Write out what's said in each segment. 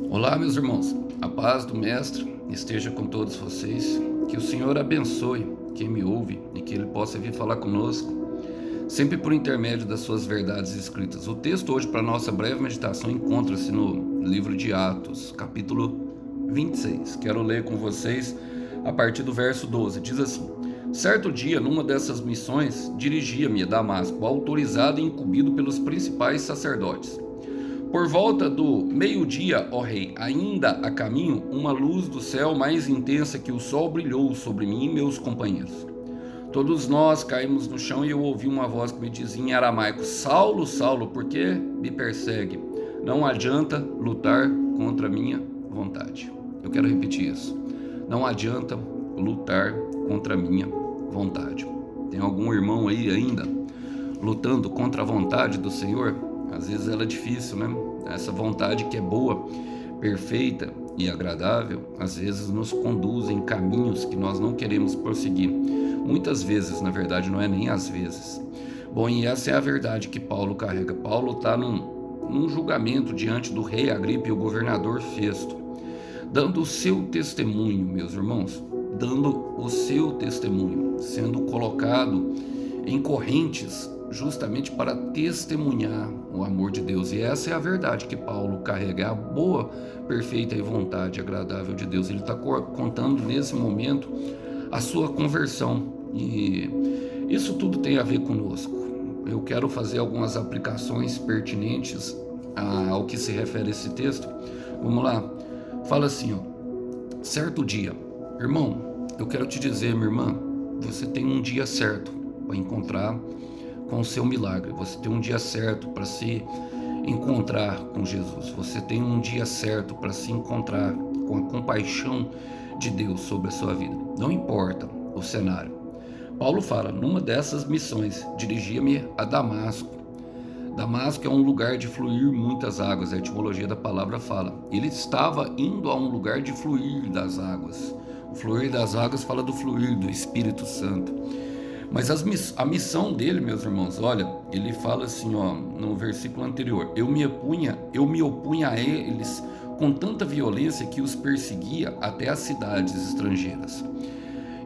Olá, meus irmãos. A paz do Mestre esteja com todos vocês. Que o Senhor abençoe quem me ouve e que Ele possa vir falar conosco, sempre por intermédio das suas verdades escritas. O texto hoje para nossa breve meditação encontra-se no livro de Atos, capítulo 26. Quero ler com vocês a partir do verso 12. Diz assim: Certo dia, numa dessas missões, dirigia-me a Damasco, autorizado e incumbido pelos principais sacerdotes. Por volta do meio-dia, ó rei, ainda a caminho, uma luz do céu mais intensa que o sol brilhou sobre mim e meus companheiros. Todos nós caímos no chão e eu ouvi uma voz que me dizia em aramaico: Saulo, Saulo, por que me persegue? Não adianta lutar contra a minha vontade. Eu quero repetir isso. Não adianta lutar contra a minha vontade. Tem algum irmão aí ainda lutando contra a vontade do Senhor? Às vezes ela é difícil, né? Essa vontade que é boa, perfeita e agradável, às vezes nos conduz em caminhos que nós não queremos prosseguir. Muitas vezes, na verdade, não é nem às vezes. Bom, e essa é a verdade que Paulo carrega. Paulo está num julgamento diante do rei Agripa e o governador Festo, dando o seu testemunho, meus irmãos, dando o seu testemunho, sendo colocado em correntes justamente para testemunhar o amor de Deus. E essa é a verdade que Paulo carrega, é a boa, perfeita e vontade agradável de Deus. Ele está contando nesse momento a sua conversão, e isso tudo tem a ver conosco. Eu quero fazer algumas aplicações pertinentes ao que se refere a esse texto. Vamos lá. Fala assim, ó: certo dia, irmão, eu quero te dizer, minha irmã, você tem um dia certo para encontrar com o seu milagre. Você tem um dia certo para se encontrar com Jesus. Você tem um dia certo para se encontrar com a compaixão de Deus sobre a sua vida. Não importa o cenário. Paulo fala: numa dessas missões, dirigia-me a Damasco. Damasco é um lugar de fluir muitas águas, a etimologia da palavra fala. Ele estava indo a um lugar de fluir das águas. O fluir das águas fala do fluir do Espírito Santo. Mas a missão dele, meus irmãos, olha, ele fala assim, ó, no versículo anterior: eu me opunha a eles com tanta violência que os perseguia até as cidades estrangeiras.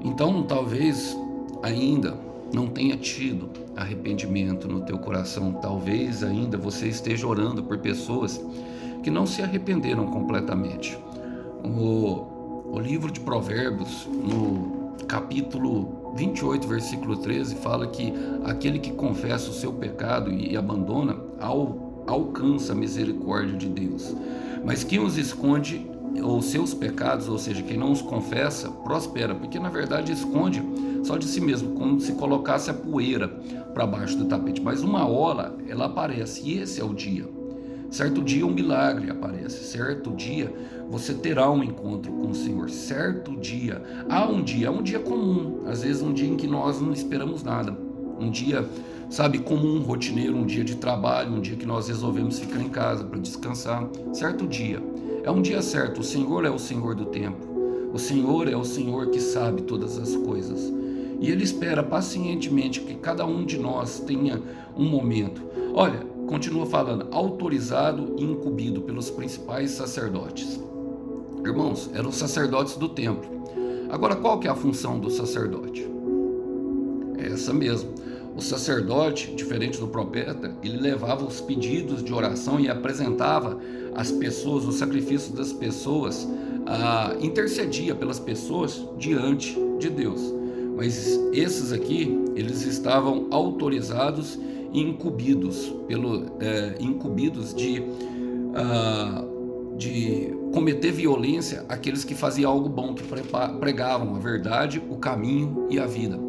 Então, talvez ainda não tenha tido arrependimento no teu coração. Talvez ainda você esteja orando por pessoas que não se arrependeram completamente. O livro de Provérbios, no capítulo 28, versículo 13, fala que aquele que confessa o seu pecado e abandona alcança a misericórdia de Deus. Mas quem os esconde os seus pecados, ou seja, quem não os confessa, prospera, porque na verdade esconde só de si mesmo, como se colocasse a poeira para baixo do tapete. Mas uma hora ela aparece, e esse é o dia. Certo dia um milagre aparece, certo dia você terá um encontro com o Senhor, certo dia, há um dia comum, às vezes um dia em que nós não esperamos nada, um dia, sabe, comum, rotineiro, um dia de trabalho, um dia que nós resolvemos ficar em casa para descansar. Certo dia, é um dia certo. O Senhor é o Senhor do tempo, o Senhor é o Senhor que sabe todas as coisas, e Ele espera pacientemente que cada um de nós tenha um momento. Olha, continua falando: autorizado e incumbido pelos principais sacerdotes. Irmãos, eram os sacerdotes do templo. Agora, qual que é a função do sacerdote? É essa mesmo. O sacerdote, diferente do profeta, ele levava os pedidos de oração e apresentava às pessoas, os sacrifícios das pessoas, intercedia pelas pessoas diante de Deus. Mas esses aqui, eles estavam autorizados e incumbidos de cometer violência àqueles que faziam algo bom, que pregavam a verdade, o caminho e a vida.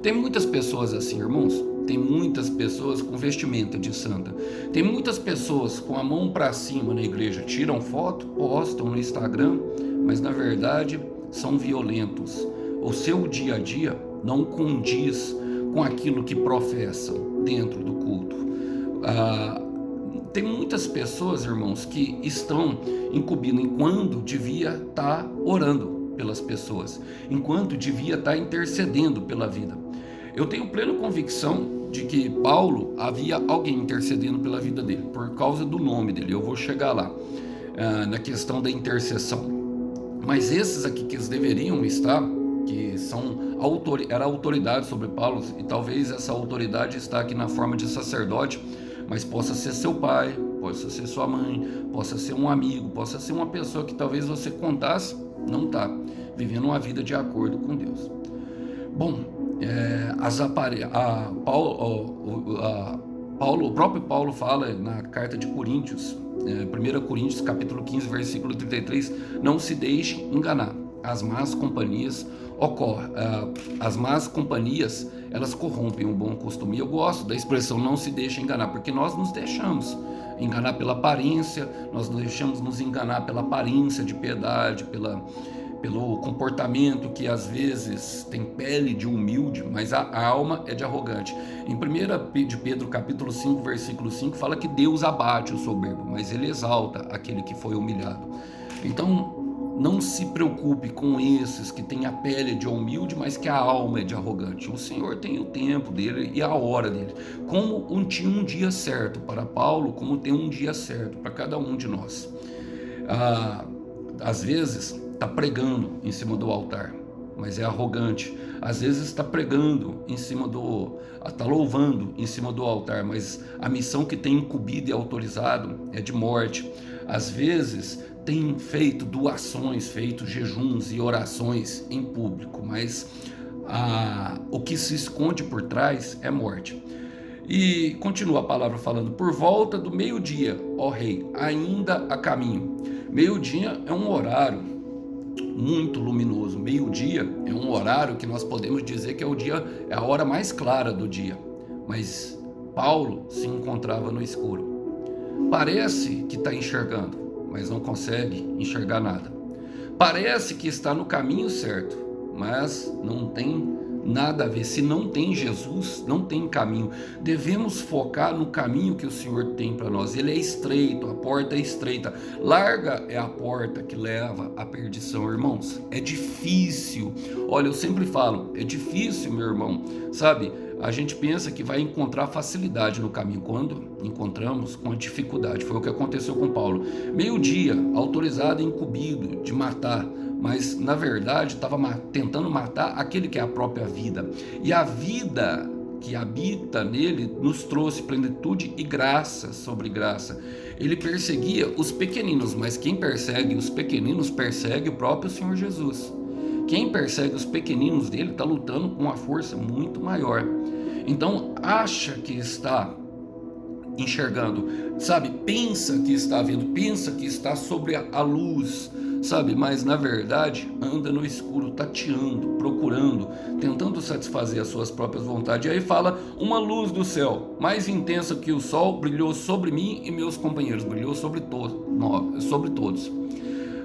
Tem muitas pessoas assim, irmãos. Tem muitas pessoas com vestimenta de santa. Tem muitas pessoas com a mão para cima na igreja, tiram foto, postam no Instagram, mas na verdade são violentos. O seu dia a dia não condiz com aquilo que professam dentro do culto. Tem muitas pessoas, irmãos, que estão incumbindo enquanto devia estar orando pelas pessoas, enquanto devia estar intercedendo pela vida. Eu tenho plena convicção de que Paulo havia alguém intercedendo pela vida dele, por causa do nome dele. Eu vou chegar lá. na questão da intercessão. Mas esses aqui que eles deveriam estar, que era autoridade sobre Paulo, e talvez essa autoridade está aqui na forma de sacerdote, mas possa ser seu pai, possa ser sua mãe, possa ser um amigo, possa ser uma pessoa que talvez você contasse, não está vivendo uma vida de acordo com Deus. Bom, o próprio Paulo fala na carta de Coríntios, 1 Coríntios capítulo 15, versículo 33, não se deixe enganar, as más companhias elas corrompem um bom costume. E eu gosto da expressão não se deixe enganar, porque nós nos deixamos enganar pela aparência, nós nos deixamos nos enganar pela aparência de piedade, pelo comportamento que às vezes tem pele de humilde, mas a alma é de arrogante. Em 1 de Pedro capítulo 5, versículo 5, fala que Deus abate o soberbo, mas ele exalta aquele que foi humilhado. Então, não se preocupe com esses que têm a pele de humilde, mas que a alma é de arrogante. O Senhor tem o tempo dele e a hora dele. Como tinha um dia certo para Paulo, como tem um dia certo para cada um de nós. Às vezes está pregando em cima do altar, mas é arrogante. Às vezes está pregando em cima está louvando em cima do altar, mas a missão que tem incumbido e autorizado é de morte. Às vezes tem feito doações, feito jejuns e orações em público, mas o que se esconde por trás é morte. E continua a palavra falando, por volta do meio-dia, ó rei, ainda a caminho. Meio-dia é um horário muito luminoso. Meio-dia é um horário que nós podemos dizer que é a hora mais clara do dia. Mas Paulo se encontrava no escuro. Parece que está enxergando, mas não consegue enxergar nada. Parece que está no caminho certo, mas não tem nada a ver. Se não tem Jesus, não tem caminho. Devemos focar no caminho que o Senhor tem para nós. Ele é estreito, a porta é estreita. Larga é a porta que leva à perdição, irmãos. É difícil. Olha, eu sempre falo, é difícil, meu irmão. Sabe, a gente pensa que vai encontrar facilidade no caminho, quando encontramos com a dificuldade. Foi o que aconteceu com Paulo. Meio-dia, autorizado e incumbido de matar, mas na verdade estava tentando matar aquele que é a própria vida. E a vida que habita nele nos trouxe plenitude e graça sobre graça. Ele perseguia os pequeninos, mas quem persegue os pequeninos persegue o próprio Senhor Jesus. Quem persegue os pequeninos dele está lutando com uma força muito maior. Então acha que está enxergando, sabe? Pensa que está vendo, pensa que está sobre a luz, sabe? Mas na verdade anda no escuro, tateando, procurando, tentando satisfazer as suas próprias vontades. E aí fala, uma luz do céu, mais intensa que o sol, brilhou sobre mim e meus companheiros, brilhou sobre todos.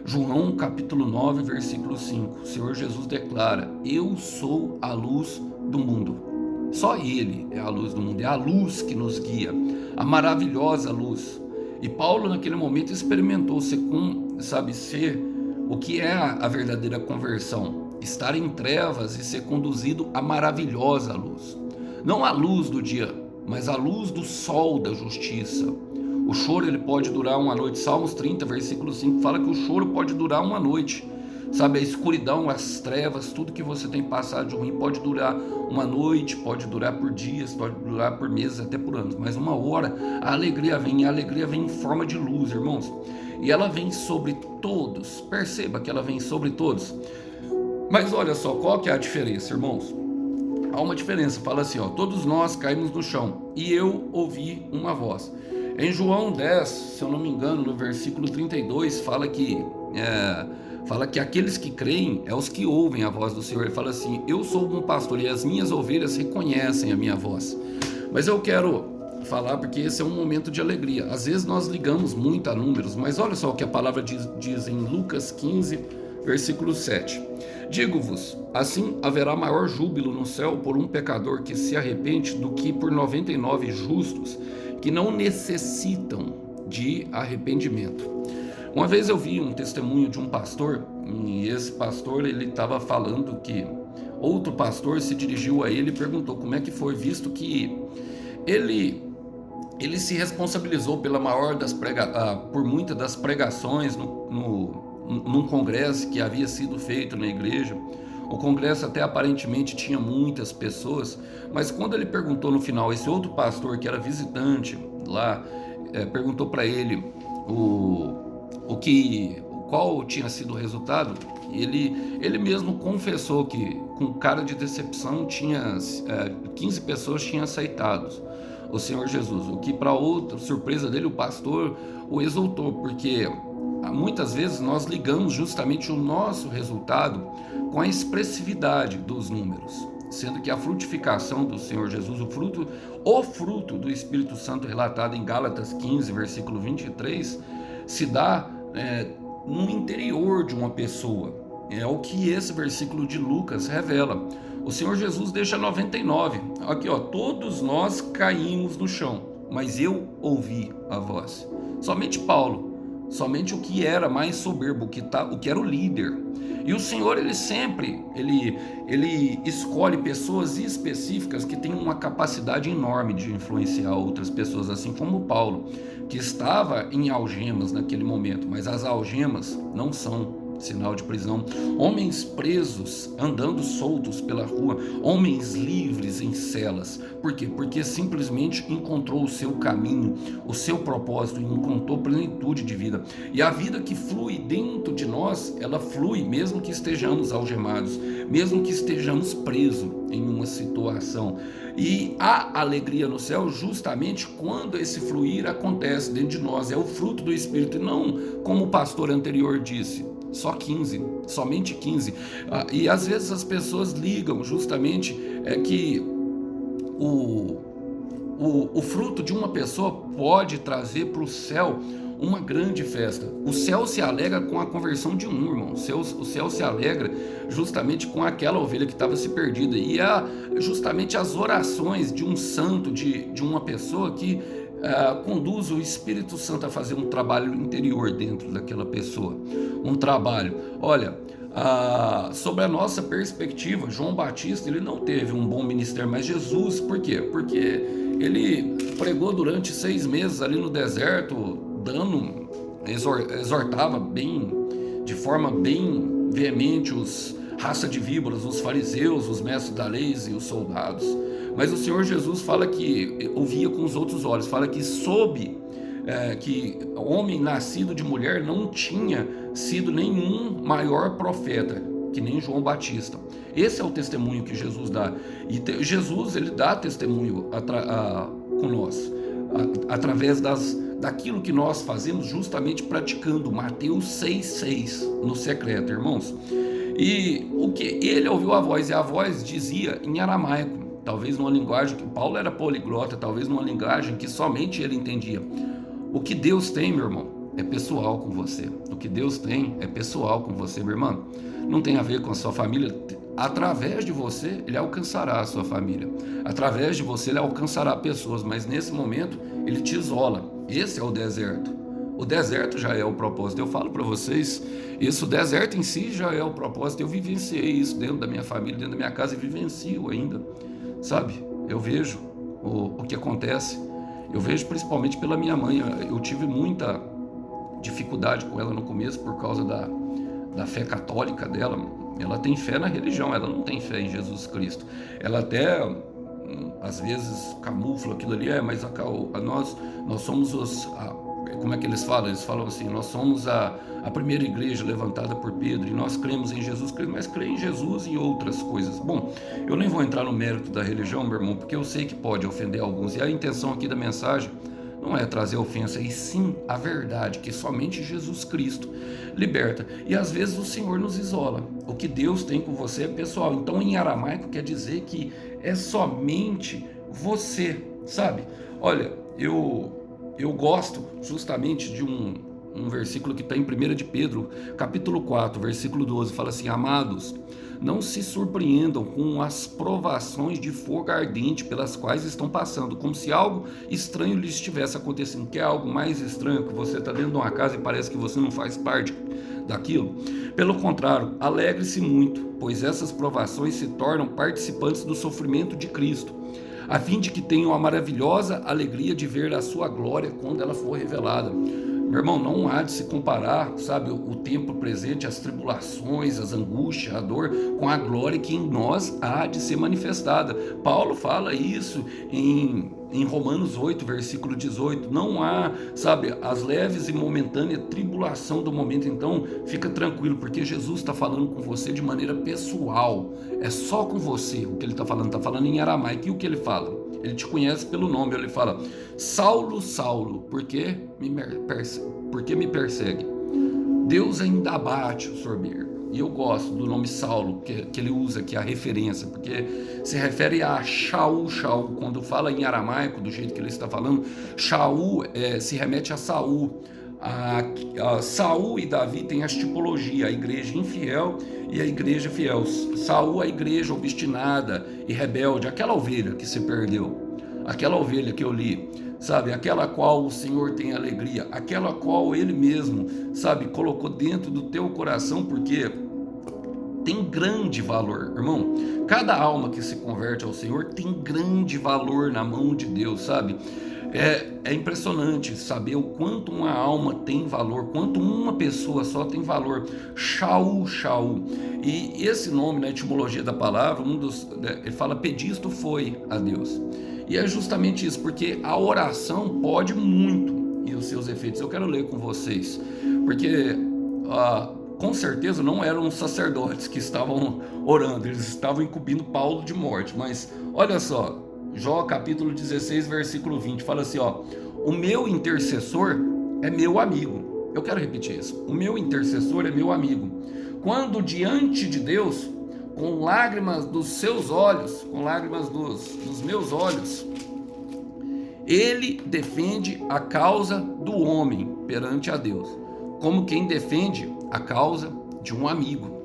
João capítulo 9, versículo 5, o Senhor Jesus declara, eu sou a luz do mundo. Só Ele é a luz do mundo, é a luz que nos guia, a maravilhosa luz. E Paulo naquele momento experimentou ser o que é a verdadeira conversão, estar em trevas e ser conduzido à maravilhosa luz. Não a luz do dia, mas a luz do sol da justiça. O choro ele pode durar uma noite. Salmos 30, versículo 5 fala que o choro pode durar uma noite. Sabe, a escuridão, as trevas, tudo que você tem passado de ruim pode durar uma noite, pode durar por dias, pode durar por meses, até por anos. Mas uma hora a alegria vem, e a alegria vem em forma de luz, irmãos. E ela vem sobre todos. Perceba que ela vem sobre todos. Mas olha só, qual que é a diferença, irmãos? Há uma diferença, fala assim, ó, todos nós caímos no chão e eu ouvi uma voz. Em João 10, se eu não me engano, no versículo 32, fala que aqueles que creem é os que ouvem a voz do Senhor. Ele fala assim, eu sou um pastor e as minhas ovelhas reconhecem a minha voz. Mas eu quero falar porque esse é um momento de alegria. Às vezes nós ligamos muito a números, mas olha só o que a palavra diz em Lucas 15, versículo 7. Digo-vos, assim haverá maior júbilo no céu por um pecador que se arrepende do que por 99 justos que não necessitam de arrependimento. Uma vez eu vi um testemunho de um pastor, e esse pastor ele estava falando que outro pastor se dirigiu a ele e perguntou como é que foi, visto que ele ele se responsabilizou pela por muitas das pregações num congresso que havia sido feito na igreja. O congresso até aparentemente tinha muitas pessoas, mas quando ele perguntou no final, esse outro pastor que era visitante lá, perguntou para ele o que, qual tinha sido o resultado. Ele mesmo confessou que, com cara de decepção, 15 pessoas tinham aceitado o Senhor Jesus, o que, para outra surpresa dele, o pastor o exaltou, porque muitas vezes nós ligamos justamente o nosso resultado com a expressividade dos números, sendo que a frutificação do Senhor Jesus, o fruto do Espírito Santo relatado em Gálatas 15, versículo 23, se dá no interior de uma pessoa. É o que esse versículo de Lucas revela. O Senhor Jesus deixa 99. Aqui, ó, todos nós caímos no chão, mas eu ouvi a voz. Somente Paulo, somente o que era mais soberbo, o que era o líder. E o Senhor, ele sempre, ele escolhe pessoas específicas que têm uma capacidade enorme de influenciar outras pessoas, assim como Paulo, que estava em algemas naquele momento, mas as algemas não são sinal de prisão. Homens presos, andando soltos pela rua, homens livres em celas. Por quê? Porque simplesmente encontrou o seu caminho, o seu propósito, e encontrou plenitude de vida. E a vida que flui dentro de nós, ela flui mesmo que estejamos algemados, mesmo que estejamos presos em uma situação. E há alegria no céu justamente quando esse fluir acontece dentro de nós. É o fruto do Espírito, e não como o pastor anterior disse, só 15, somente 15. E às vezes as pessoas ligam justamente que o fruto de uma pessoa pode trazer para o céu uma grande festa. O céu se alegra com a conversão de um, irmão. O céu se alegra justamente com aquela ovelha que estava se perdida. E justamente as orações de um santo, de uma pessoa que conduz o Espírito Santo a fazer um trabalho interior dentro daquela pessoa. Um trabalho. Olha, sobre a nossa perspectiva, João Batista, ele não teve um bom ministério, mas Jesus, por quê? Porque ele pregou durante 6 meses ali no deserto, exortava bem, de forma bem veemente, raça de víboras, os fariseus, os mestres da lei e os soldados. Mas o Senhor Jesus fala que ouvia com os outros olhos, fala que soube que homem nascido de mulher não tinha sido nenhum maior profeta que nem João Batista. Esse é o testemunho que Jesus dá. E Jesus, ele dá testemunho com nós, através daquilo que nós fazemos, justamente praticando Mateus 6,6 no secreto, irmãos. E o que ele ouviu a voz, e a voz dizia em aramaico, talvez numa linguagem que Paulo era poliglota, talvez numa linguagem que somente ele entendia. O que Deus tem, meu irmão, é pessoal com você. O que Deus tem é pessoal com você, meu irmão. Não tem a ver com a sua família. Através de você, ele alcançará a sua família. Através de você, ele alcançará pessoas. Mas nesse momento, ele te isola. Esse é o deserto. O deserto já é o propósito. Eu falo para vocês, o deserto em si já é o propósito. Eu vivenciei isso dentro da minha família, dentro da minha casa, e vivencio ainda. Sabe? Eu vejo o que acontece. Eu vejo principalmente pela minha mãe. Eu tive muita dificuldade com ela no começo por causa da fé católica dela. Ela tem fé na religião, ela não tem fé em Jesus Cristo. Ela até às vezes camufla aquilo ali, mas nós somos como é que eles falam? Eles falam assim, nós somos a primeira igreja levantada por Pedro, e nós cremos em Jesus Cristo, mas crê em Jesus e em outras coisas. Bom, eu nem vou entrar no mérito da religião, meu irmão, porque eu sei que pode ofender alguns, e a intenção aqui da mensagem não é trazer ofensa, e sim a verdade, que somente Jesus Cristo liberta. E às vezes o Senhor nos isola. O que Deus tem com você é pessoal. Então, em aramaico quer dizer que é somente você, sabe? Olha, eu gosto justamente de um versículo que está em 1 de Pedro, capítulo 4, versículo 12, fala assim: amados, não se surpreendam com as provações de fogo ardente pelas quais estão passando, como se algo estranho lhes estivesse acontecendo. Que é algo mais estranho, que você está dentro de uma casa e parece que você não faz parte daquilo? Pelo contrário, alegre-se muito, pois essas provações se tornam participantes do sofrimento de Cristo, a fim de que tenham a maravilhosa alegria de ver a sua glória quando ela for revelada. Meu irmão, não há de se comparar, sabe, o tempo presente, as tribulações, as angústias, a dor, com a glória que em nós há de ser manifestada. Paulo fala isso em Romanos 8, versículo 18. Não há, sabe, as leves e momentâneas tribulação do momento. Então, fica tranquilo, porque Jesus está falando com você de maneira pessoal. É só com você o que ele está falando em aramaico. E o que ele fala? Ele te conhece pelo nome, ele fala: Saulo, Saulo, por que me persegue? Deus ainda abate o soberbo. E eu gosto do nome Saulo, que ele usa aqui, a referência, porque se refere a Shaul. Quando fala em aramaico, do jeito que ele está falando, Shaul se remete a Saul. Saul e Davi têm as tipologias, a igreja infiel e a igreja fiel. Saul, a igreja obstinada e rebelde, aquela ovelha que se perdeu, aquela ovelha que eu li, sabe, aquela qual o Senhor tem alegria, aquela qual Ele mesmo, sabe, colocou dentro do teu coração, porque tem grande valor, irmão. Cada alma que se converte ao Senhor tem grande valor na mão de Deus, sabe? É impressionante saber o quanto uma alma tem valor, quanto uma pessoa só tem valor. Shaul. E esse nome, na etimologia da palavra, ele fala pedisto foi a Deus. E é justamente isso, porque a oração pode muito e os seus efeitos. Eu quero ler com vocês, porque com certeza não eram os sacerdotes que estavam orando, eles estavam incumbindo Paulo de morte. Mas olha só, Jó capítulo 16, versículo 20, fala assim, o meu intercessor é meu amigo. Eu quero repetir isso. O meu intercessor é meu amigo. Quando diante de Deus, com lágrimas dos seus olhos, com lágrimas dos meus olhos, ele defende a causa do homem perante a Deus, como quem defende a causa de um amigo.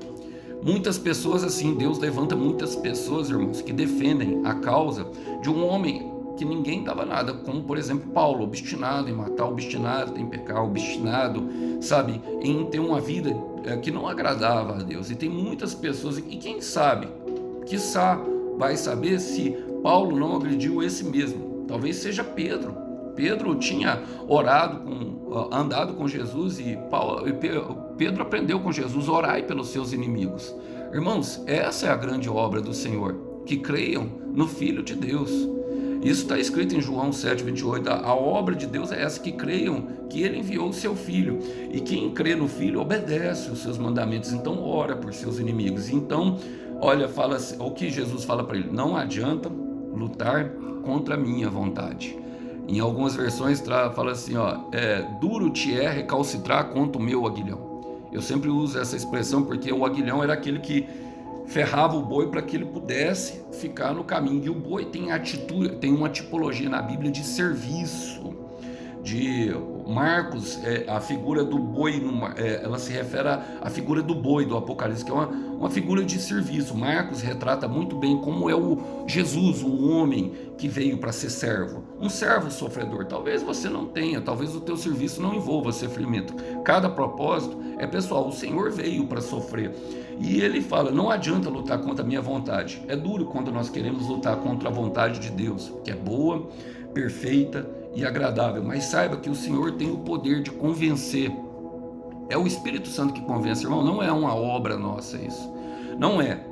Muitas pessoas assim, Deus levanta muitas pessoas, irmãos, que defendem a causa de um homem que ninguém dava nada, como por exemplo Paulo, obstinado em matar, obstinado em pecar, obstinado, sabe, em ter uma vida que não agradava a Deus. E tem muitas pessoas, e quem sabe, quiçá vai saber se Paulo não agrediu esse mesmo. Talvez seja Pedro. Pedro tinha andado com Jesus e Pedro aprendeu com Jesus: orai pelos seus inimigos. Irmãos, essa é a grande obra do Senhor, que creiam no Filho de Deus. Isso está escrito em João 7,28. A obra de Deus é essa, que creiam que Ele enviou o seu Filho. E quem crê no Filho obedece os seus mandamentos. Então ora por seus inimigos. Então, olha, fala o que Jesus fala para ele: não adianta lutar contra a minha vontade. Em algumas versões fala assim, duro te é recalcitrar contra o meu aguilhão. Eu sempre uso essa expressão porque o aguilhão era aquele que ferrava o boi para que ele pudesse ficar no caminho. E o boi tem uma tipologia na Bíblia de serviço. De Marcos, a figura do boi, ela se refere à figura do boi do Apocalipse, que é uma figura de serviço. Marcos retrata muito bem como é o Jesus, o homem que veio para ser servo, um servo sofredor. Talvez você não tenha, talvez o teu serviço não envolva sofrimento. Cada propósito é pessoal. O Senhor veio para sofrer. E ele fala: não adianta lutar contra a minha vontade. É duro quando nós queremos lutar contra a vontade de Deus, que é boa, perfeita e agradável, mas saiba que o Senhor tem o poder de convencer. É o Espírito Santo que convence, irmão. Não é uma obra nossa isso. Não é.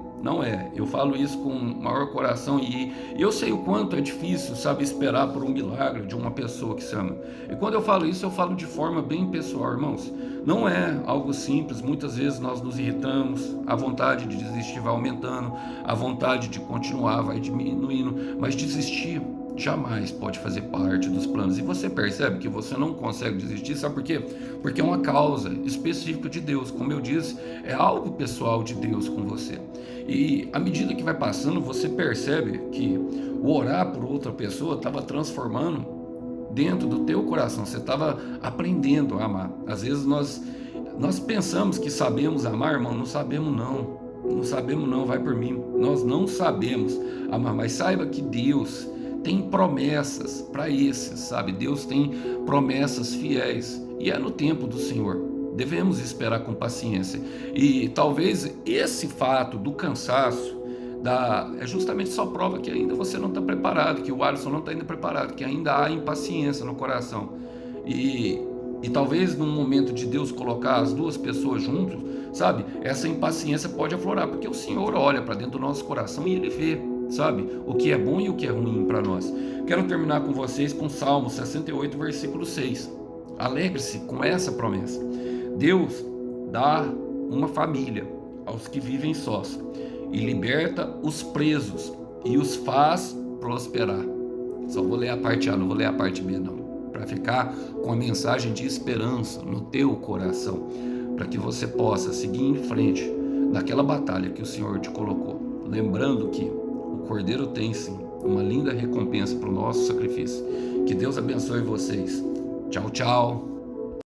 Eu falo isso com o maior coração e eu sei o quanto é difícil, sabe, esperar por um milagre de uma pessoa que se ama. E quando eu falo isso, eu falo de forma bem pessoal, irmãos. Não é algo simples. Muitas vezes nós nos irritamos, a vontade de desistir vai aumentando, a vontade de continuar vai diminuindo, mas desistir jamais pode fazer parte dos planos. E você percebe que você não consegue desistir, sabe por quê? Porque é uma causa específica de Deus. Como eu disse, é algo pessoal de Deus com você. E à medida que vai passando, você percebe que o orar por outra pessoa estava transformando dentro do teu coração. Você estava aprendendo a amar. Às vezes nós pensamos que sabemos amar, irmão. Não sabemos não, vai por mim. Nós não sabemos amar, mas saiba que Deus tem promessas para esses, sabe? Deus tem promessas fiéis e é no tempo do Senhor. Devemos esperar com paciência. E talvez esse fato do cansaço, é justamente só prova que ainda você não está preparado, que o Alisson não está ainda preparado, que ainda há impaciência no coração. E talvez num momento de Deus colocar as duas pessoas juntos, sabe? Essa impaciência pode aflorar, porque o Senhor olha para dentro do nosso coração e Ele vê, sabe? O que é bom e o que é ruim para nós. Quero terminar com vocês com Salmo 68, versículo 6. Alegre-se com essa promessa. Deus dá uma família aos que vivem sós e liberta os presos e os faz prosperar. Só vou ler a parte A, não vou ler a parte B não, para ficar com a mensagem de esperança no teu coração, para que você possa seguir em frente naquela batalha que o Senhor te colocou, lembrando que o Cordeiro tem sim uma linda recompensa para o nosso sacrifício. Que Deus abençoe vocês. Tchau, tchau.